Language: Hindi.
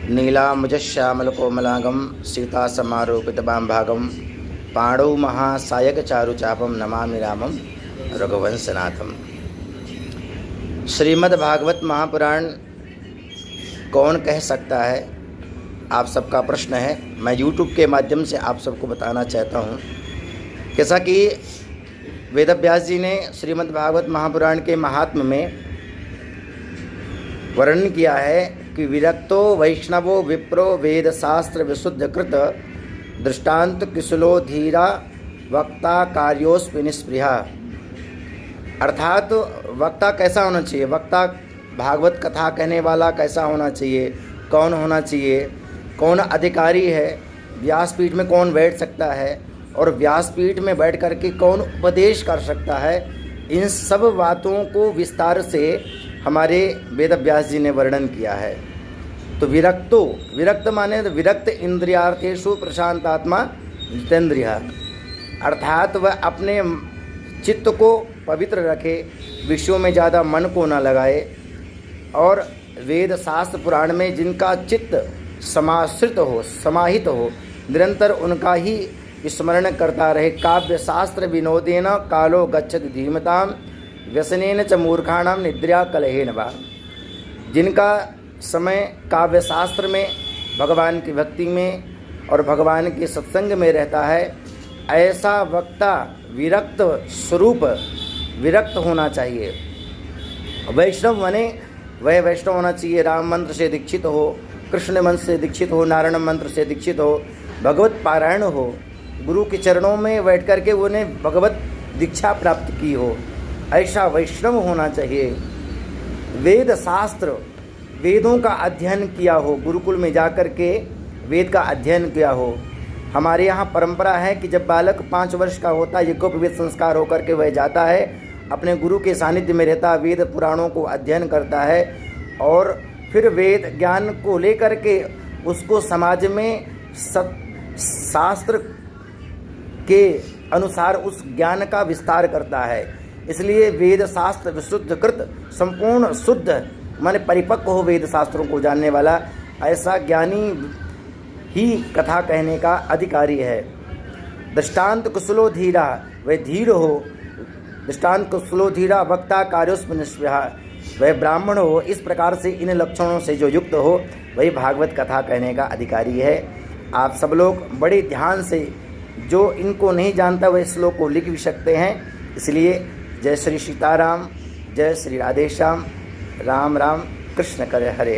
नीलाम्बुजश्यामलकोमलांगं सीतासमारोपितवां भागं पाणौ महासायकचारुचापं नमामि रामं रघुवंशनाथम। श्रीमद्भागवत महापुराण कौन कह सकता है, आप सबका प्रश्न है। मैं YouTube के माध्यम से आप सबको बताना चाहता हूँ। जैसा कि वेदव्यास जी ने श्रीमद्भागवत महापुराण के महात्म्य में वर्णन किया है कि विरक्तो वैष्णवो विप्रो वेद शास्त्र विशुद्ध कृत दृष्टांत कुशलो धीरा वक्ता कार्योस्मि निस्पृहा। अर्थात वक्ता कैसा होना चाहिए, वक्ता भागवत कथा कहने वाला कैसा होना चाहिए, कौन होना चाहिए, कौन अधिकारी है, व्यासपीठ में कौन बैठ सकता है और व्यासपीठ में बैठ कर के कौन उपदेश कर सकता है, इन सब बातों को विस्तार से हमारे वेदव्यास जी ने वर्णन किया है। तो विरक्तो, विरक्त माने विरक्त इंद्रियार्थेषु प्रशांतात्मा जितेंद्रिय, अर्थात वह अपने चित्त को पवित्र रखे, विषयों में ज़्यादा मन को न लगाए और वेद शास्त्र पुराण में जिनका चित्त समाश्रित हो, समाहित हो, निरंतर उनका ही स्मरण करता रहे। काव्य शास्त्र विनोदेन कालो गच्छति धीमताम व्यसनेन च मूर्खाणाम निद्रा कलहेन वा। जिनका समय काव्य शास्त्र में, भगवान की भक्ति में और भगवान के सत्संग में रहता है, ऐसा वक्ता विरक्त स्वरूप विरक्त होना चाहिए। वैष्णव माने वह वैष्णव होना चाहिए, राम मंत्र से दीक्षित हो, कृष्ण मंत्र से दीक्षित हो, नारायण मंत्र से दीक्षित हो, भगवत पारायण हो, गुरु के चरणों में बैठ कर के उन्हें भगवत दीक्षा प्राप्त की हो, ऐसा वैष्णव होना चाहिए। वेद शास्त्र, वेदों का अध्ययन किया हो, गुरुकुल में जाकर के वेद का अध्ययन किया हो। हमारे यहाँ परंपरा है कि जब बालक 5 वर्ष का होता है, यज्ञोपवीत संस्कार होकर के वह जाता है, अपने गुरु के सानिध्य में रहता, वेद पुराणों को अध्ययन करता है और फिर वेद ज्ञान को लेकर के उसको समाज में शास्त्र के अनुसार उस ज्ञान का विस्तार करता है। इसलिए वेद शास्त्र विशुद्ध कृत, संपूर्ण शुद्ध माने परिपक्व हो वेद शास्त्रों को जानने वाला, ऐसा ज्ञानी ही कथा कहने का अधिकारी है। दृष्टांत कुशलो धीरा, वह धीर हो, दृष्टांत कुशलो धीरा वक्ता कार्योस्मि निस्पृहा, वह ब्राह्मण हो। इस प्रकार से इन लक्षणों से जो युक्त हो वही भागवत कथा कहने का अधिकारी है। आप सब लोग बड़े ध्यान से, जो इनको नहीं जानता वह श्लोक को लिख भी सकते हैं। इसलिए जय श्री सीताराम, जय श्री राधेश्याम, राम राम, कृष्ण करे हरे हरे।